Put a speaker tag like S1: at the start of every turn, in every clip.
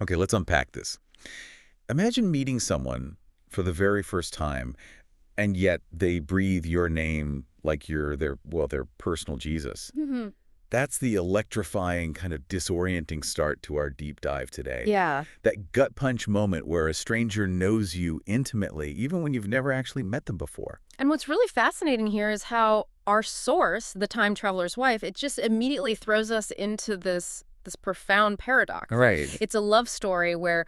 S1: Okay, let's unpack this. Imagine meeting someone for the very first time, and yet they breathe your name like you're their personal Jesus.
S2: Hmm.
S1: That's the electrifying, kind of disorienting start to our deep dive today.
S2: Yeah.
S1: That gut punch moment where a stranger knows you intimately, even when you've never actually met them before.
S2: And what's really fascinating here is how our source, the time traveler's wife, it just immediately throws us into this profound paradox.
S1: Right.
S2: It's a love story where,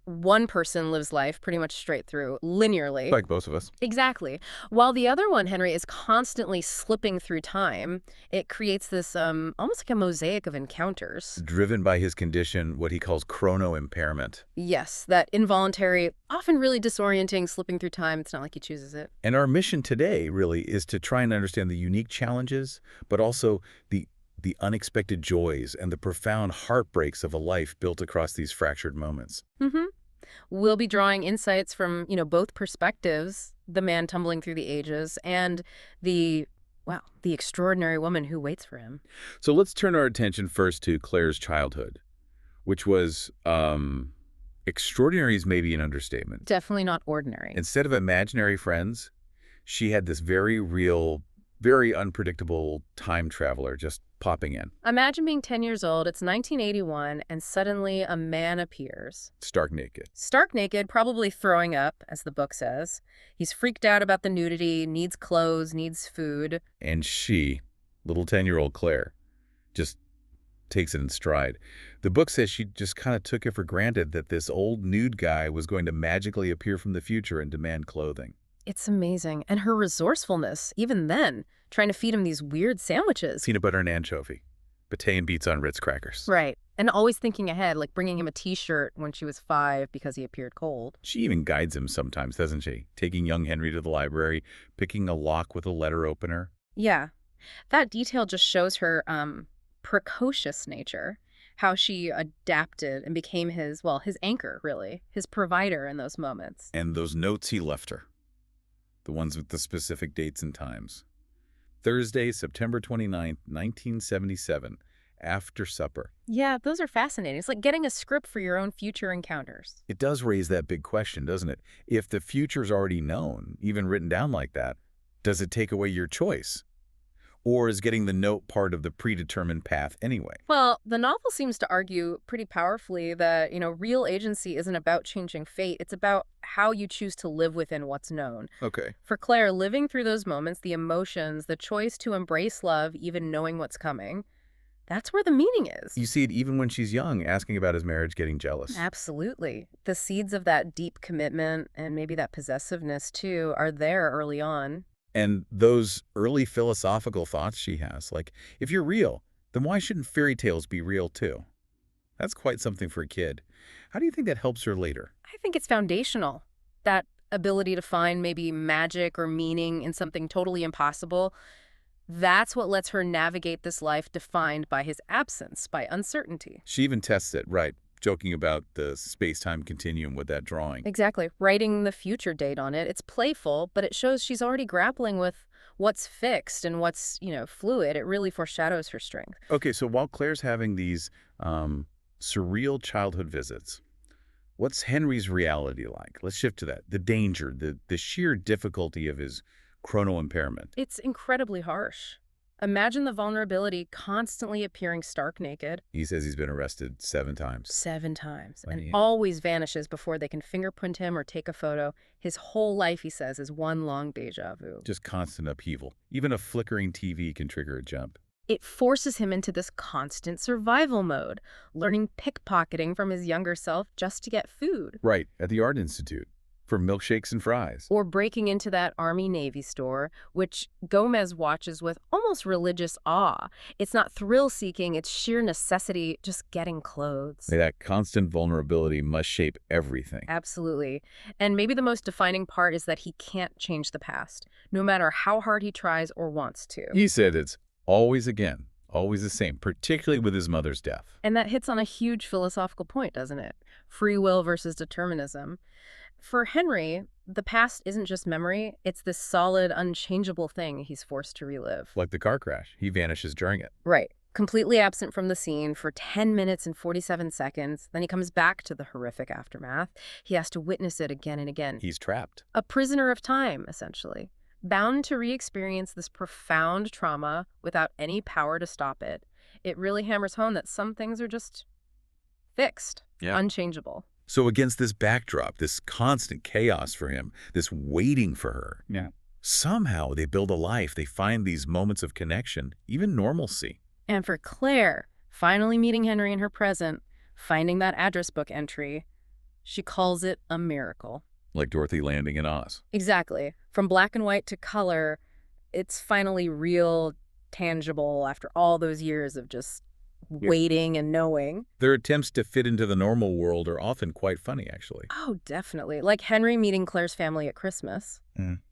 S2: one person lives life pretty much straight through, linearly.
S1: Like both of us.
S2: Exactly. While the other one, Henry, is constantly slipping through time, it creates this almost like a mosaic of encounters.
S1: Driven by his condition, what he calls chrono impairment.
S2: Yes, that involuntary, often really disorienting slipping through time. It's not like he chooses it.
S1: And our mission today, really, is to try and understand the unique challenges, but also the unexpected joys and the profound heartbreaks of a life built across these fractured moments.
S2: Mm-hmm. We'll be drawing insights from, both perspectives, the man tumbling through the ages and the, the extraordinary woman who waits for him.
S1: So let's turn our attention first to Claire's childhood, which was extraordinary is maybe an understatement.
S2: Definitely not ordinary.
S1: Instead of imaginary friends, she had this very real, very unpredictable time traveler just popping in.
S2: Imagine being 10 years old, it's 1981, and suddenly a man appears.
S1: Stark naked.
S2: Stark naked, probably throwing up, as the book says. He's freaked out about the nudity, needs clothes, needs food.
S1: And she, little 10-year-old Claire, just takes it in stride. The book says she just kind of took it for granted that this old nude guy was going to magically appear from the future and demand clothing.
S2: It's amazing. And her resourcefulness, even then, trying to feed him these weird sandwiches.
S1: Peanut butter and anchovy. Pâté and beets on Ritz crackers.
S2: Right. And always thinking ahead, like bringing him a T-shirt when she was 5 because he appeared cold.
S1: She even guides him sometimes, doesn't she? Taking young Henry to the library, picking a lock with a letter opener.
S2: Yeah. That detail just shows her precocious nature, how she adapted and became his anchor, really, his provider in those moments.
S1: And those notes he left her. The ones with the specific dates and times. Thursday, September 29th, 1977, after supper.
S2: Yeah, those are fascinating. It's like getting a script for your own future encounters.
S1: It does raise that big question, doesn't it? If the future's already known, even written down like that, does it take away your choice? Or is getting the note part of the predetermined path anyway?
S2: Well, the novel seems to argue pretty powerfully that, real agency isn't about changing fate. It's about how you choose to live within what's known.
S1: Okay.
S2: For Claire, living through those moments, the emotions, the choice to embrace love, even knowing what's coming, that's where the meaning is.
S1: You see it even when she's young, asking about his marriage, getting jealous.
S2: Absolutely. The seeds of that deep commitment and maybe that possessiveness, too, are there early on.
S1: And those early philosophical thoughts she has, like, if you're real, then why shouldn't fairy tales be real too? That's quite something for a kid. How do you think that helps her later?
S2: I think it's foundational. That ability to find maybe magic or meaning in something totally impossible, that's what lets her navigate this life defined by his absence, by uncertainty.
S1: She even tests it, right, joking about the space-time continuum with that drawing.
S2: Exactly. Writing the future date on it. It's playful, but it shows she's already grappling with what's fixed and what's, fluid. It really foreshadows her strength.
S1: Okay, so while Claire's having these surreal childhood visits, what's Henry's reality like? Let's shift to that. The danger, the sheer difficulty of his chrono impairment.
S2: It's incredibly harsh. Imagine the vulnerability constantly appearing stark naked.
S1: He says he's been arrested 7 times.
S2: 7 times.
S1: Right.
S2: And always vanishes before they can fingerprint him or take a photo. His whole life, he says, is one long deja vu.
S1: Just constant upheaval. Even a flickering TV can trigger a jump.
S2: It forces him into this constant survival mode, learning pickpocketing from his younger self just to get food.
S1: Right, at the Art Institute. For milkshakes and fries.
S2: Or breaking into that Army-Navy store, which Gomez watches with almost religious awe. It's not thrill-seeking, it's sheer necessity, just getting clothes.
S1: That constant vulnerability must shape everything.
S2: Absolutely. And maybe the most defining part is that he can't change the past, no matter how hard he tries or wants to.
S1: He said it's always again, always the same, particularly with his mother's death.
S2: And that hits on a huge philosophical point, doesn't it? Free will versus determinism. For Henry, the past isn't just memory, it's this solid, unchangeable thing he's forced to relive.
S1: Like the car crash, he vanishes during it.
S2: Right. completely absent from the scene for 10 minutes and 47 seconds. Then he comes back to the horrific aftermath. He has to witness it again and again.
S1: He's trapped.
S2: A prisoner of time, essentially, bound to re-experience this profound trauma without any power to stop it. It really hammers home that some things are just fixed, unchangeable.
S1: So against this backdrop, this constant chaos for him, this waiting for her, somehow they build a life. They find these moments of connection, even normalcy.
S2: And for Claire, finally meeting Henry in her present, finding that address book entry, she calls it a miracle.
S1: Like Dorothy landing in Oz.
S2: Exactly. From black and white to color, it's finally real, tangible after all those years of just waiting and knowing.
S1: Their attempts to fit into the normal world are often quite funny, actually.
S2: Oh, definitely. Like Henry meeting Claire's family at Christmas.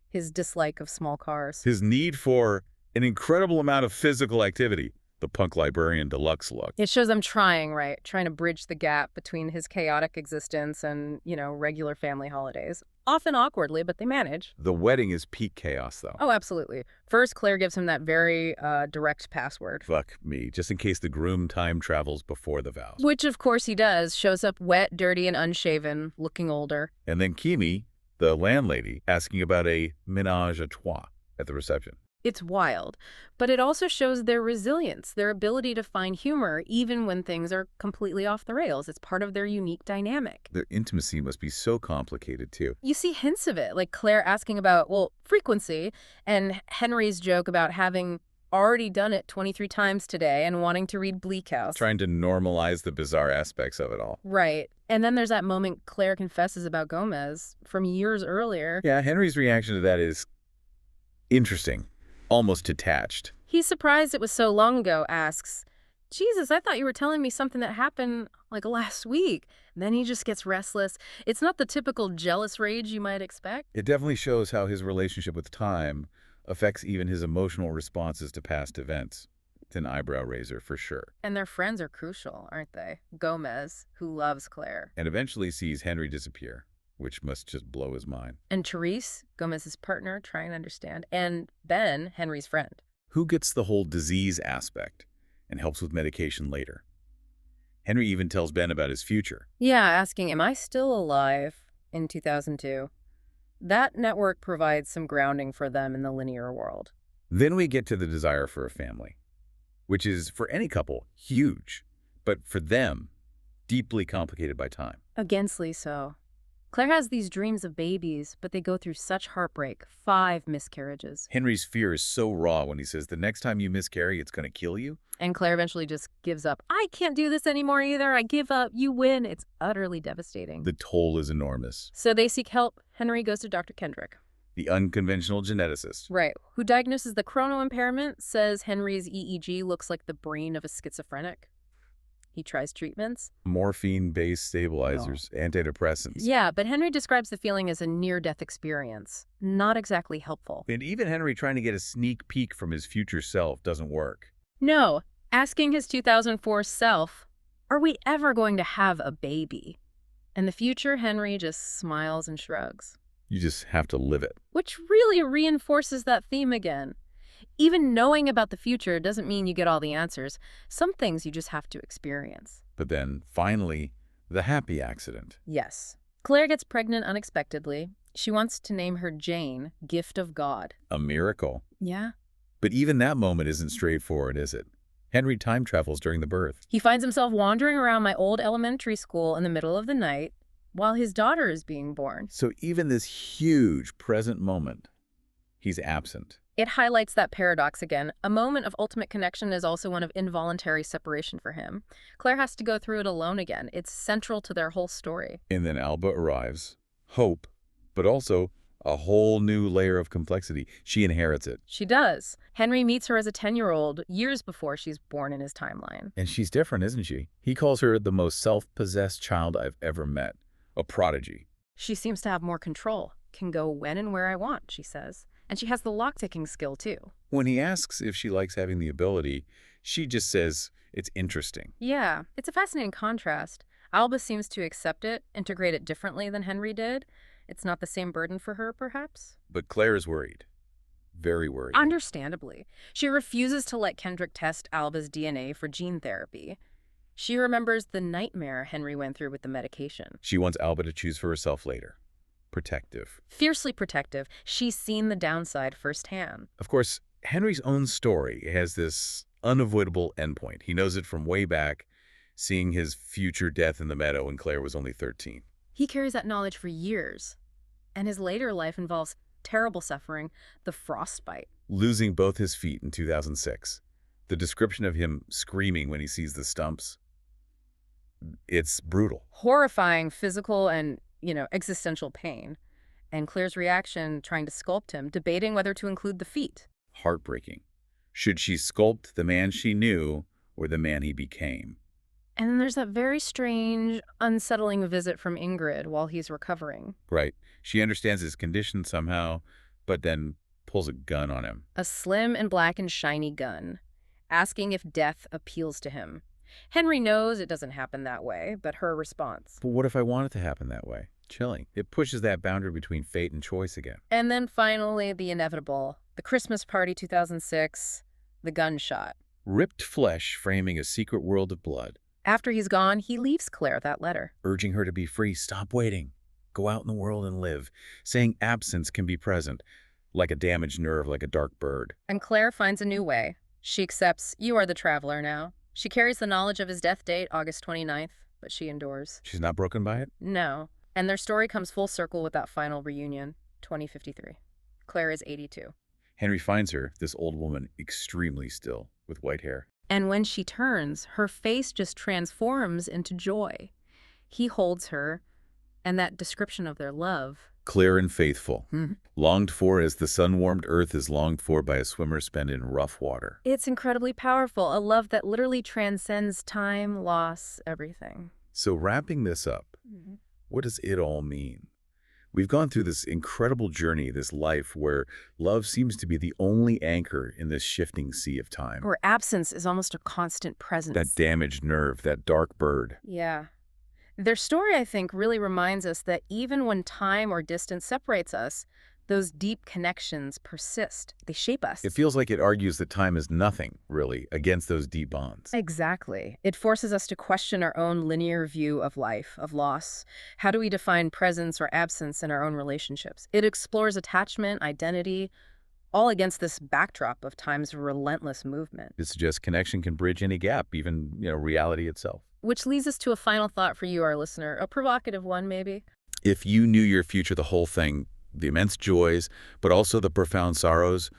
S2: His dislike of small cars.
S1: His need for an incredible amount of physical activity. The punk librarian deluxe look.
S2: It shows I'm trying to bridge the gap between his chaotic existence and, regular family holidays. Often awkwardly, but they manage.
S1: The wedding is peak chaos, though.
S2: Oh, absolutely. First, Claire gives him that very direct password.
S1: Fuck me, just in case the groom time travels before the vows.
S2: Which, of course, he does. Shows up wet, dirty, and unshaven, looking older.
S1: And then Kimi, the landlady, asking about a ménage à trois at the reception.
S2: It's wild, but it also shows their resilience, their ability to find humor even when things are completely off the rails. It's part of their unique dynamic.
S1: Their intimacy must be so complicated, too.
S2: You see hints of it, like Claire asking about, frequency, and Henry's joke about having already done it 23 times today and wanting to read Bleak House.
S1: Trying to normalize the bizarre aspects of it all.
S2: Right. And then there's that moment Claire confesses about Gomez from years earlier.
S1: Yeah, Henry's reaction to that is interesting. Almost detached.
S2: He's surprised it was so long ago, asks, Jesus, I thought you were telling me something that happened like last week. And then he just gets restless. It's not the typical jealous rage you might expect.
S1: It definitely shows how his relationship with time affects even his emotional responses to past events. It's an eyebrow raiser for sure.
S2: And their friends are crucial, aren't they? Gomez, who loves Claire.
S1: And eventually sees Henry disappear, which must just blow his mind.
S2: And Therese, Gomez's partner, trying to understand. And Ben, Henry's friend.
S1: Who gets the whole disease aspect and helps with medication later. Henry even tells Ben about his future.
S2: Yeah, asking, am I still alive in 2002? That network provides some grounding for them in the linear world.
S1: Then we get to the desire for a family, which is, for any couple, huge, but for them, deeply complicated by time.
S2: Againstly so. Claire has these dreams of babies, but they go through such heartbreak, 5 miscarriages.
S1: Henry's fear is so raw when he says, the next time you miscarry, it's going to kill you.
S2: And Claire eventually just gives up. I can't do this anymore either. I give up. You win. It's utterly devastating.
S1: The toll is enormous.
S2: So they seek help. Henry goes to Dr. Kendrick.
S1: The unconventional geneticist.
S2: Right. Who diagnoses the chrono impairment, says Henry's EEG looks like the brain of a schizophrenic. He tries treatments.
S1: Morphine-based stabilizers, antidepressants.
S2: Yeah, but Henry describes the feeling as a near-death experience. Not exactly helpful.
S1: And even Henry trying to get a sneak peek from his future self doesn't work.
S2: No. Asking his 2004 self, are we ever going to have a baby? And the future Henry just smiles and shrugs.
S1: You just have to live it.
S2: Which really reinforces that theme again. Even knowing about the future doesn't mean you get all the answers. Some things you just have to experience.
S1: But then, finally, the happy accident.
S2: Yes. Claire gets pregnant unexpectedly. She wants to name her Jane, gift of God.
S1: A miracle.
S2: Yeah.
S1: But even that moment isn't straightforward, is it? Henry time travels during the birth.
S2: He finds himself wandering around my old elementary school in the middle of the night while his daughter is being born.
S1: So even this huge present moment, he's absent.
S2: It highlights that paradox again. A moment of ultimate connection is also one of involuntary separation for him. Claire has to go through it alone again. It's central to their whole story.
S1: And then Alba arrives. Hope, but also a whole new layer of complexity. She inherits it.
S2: She does. Henry meets her as a 10-year-old years before she's born in his timeline.
S1: And she's different, isn't she? He calls her the most self-possessed child I've ever met. A prodigy.
S2: She seems to have more control. Can go when and where I want, she says. And she has the lock-picking skill, too.
S1: When he asks if she likes having the ability, she just says it's interesting.
S2: Yeah, it's a fascinating contrast. Alba seems to accept it, integrate it differently than Henry did. It's not the same burden for her, perhaps?
S1: But Claire is worried. Very worried.
S2: Understandably. She refuses to let Kendrick test Alba's DNA for gene therapy. She remembers the nightmare Henry went through with the medication.
S1: She wants Alba to choose for herself later. Protective.
S2: Fiercely protective, she's seen the downside firsthand.
S1: Of course, Henry's own story has this unavoidable endpoint. He knows it from way back, seeing his future death in the meadow when Claire was only 13.
S2: He carries that knowledge for years, and his later life involves terrible suffering, the frostbite.
S1: Losing both his feet in 2006. The description of him screaming when he sees the stumps, it's brutal.
S2: Horrifying physical and, existential pain. And Claire's reaction trying to sculpt him, debating whether to include the feet.
S1: Heartbreaking. Should she sculpt the man she knew or the man he became?
S2: And then there's that very strange, unsettling visit from Ingrid while he's recovering.
S1: Right. She understands his condition somehow, but then pulls a gun on him.
S2: A slim and black and shiny gun, asking if death appeals to him. Henry knows it doesn't happen that way, but her response.
S1: But what if I want it to happen that way? Chilling. It pushes that boundary between fate and choice again.
S2: And then finally, the inevitable. The Christmas party 2006, the gunshot.
S1: Ripped flesh framing a secret world of blood.
S2: After he's gone, he leaves Claire that letter.
S1: Urging her to be free, stop waiting. Go out in the world and live. Saying absence can be present, like a damaged nerve, like a dark bird.
S2: And Claire finds a new way. She accepts, you are the traveler now. She carries the knowledge of his death date, August 29th, but she endures.
S1: She's not broken by it?
S2: No. And their story comes full circle with that final reunion, 2053. Claire is 82.
S1: Henry finds her, this old woman, extremely still, with white hair.
S2: And when she turns, her face just transforms into joy. He holds her, and that description of their love.
S1: Clear and faithful.
S2: Mm-hmm.
S1: Longed for as the sun-warmed earth is longed for by a swimmer spent in rough water.
S2: It's incredibly powerful, a love that literally transcends time, loss, everything.
S1: So wrapping this up, what does it all mean? We've gone through this incredible journey, this life where love seems to be the only anchor in this shifting sea of time.
S2: Where absence is almost a constant presence.
S1: That damaged nerve, that dark bird.
S2: Yeah. Their story, I think, really reminds us that even when time or distance separates us, those deep connections persist. They shape us.
S1: It feels like it argues that time is nothing, really, against those deep bonds.
S2: Exactly. It forces us to question our own linear view of life, of loss. How do we define presence or absence in our own relationships? It explores attachment, identity, all against this backdrop of time's relentless movement.
S1: It suggests connection can bridge any gap, even, reality itself.
S2: Which leads us to a final thought for you, our listener. A provocative one, maybe.
S1: If you knew your future, the whole thing, the immense joys, but also the profound sorrows,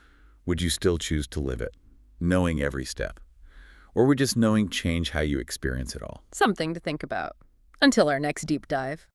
S1: would you still choose to live it, knowing every step? Or would just knowing change how you experience it all?
S2: Something to think about. Until our next deep dive.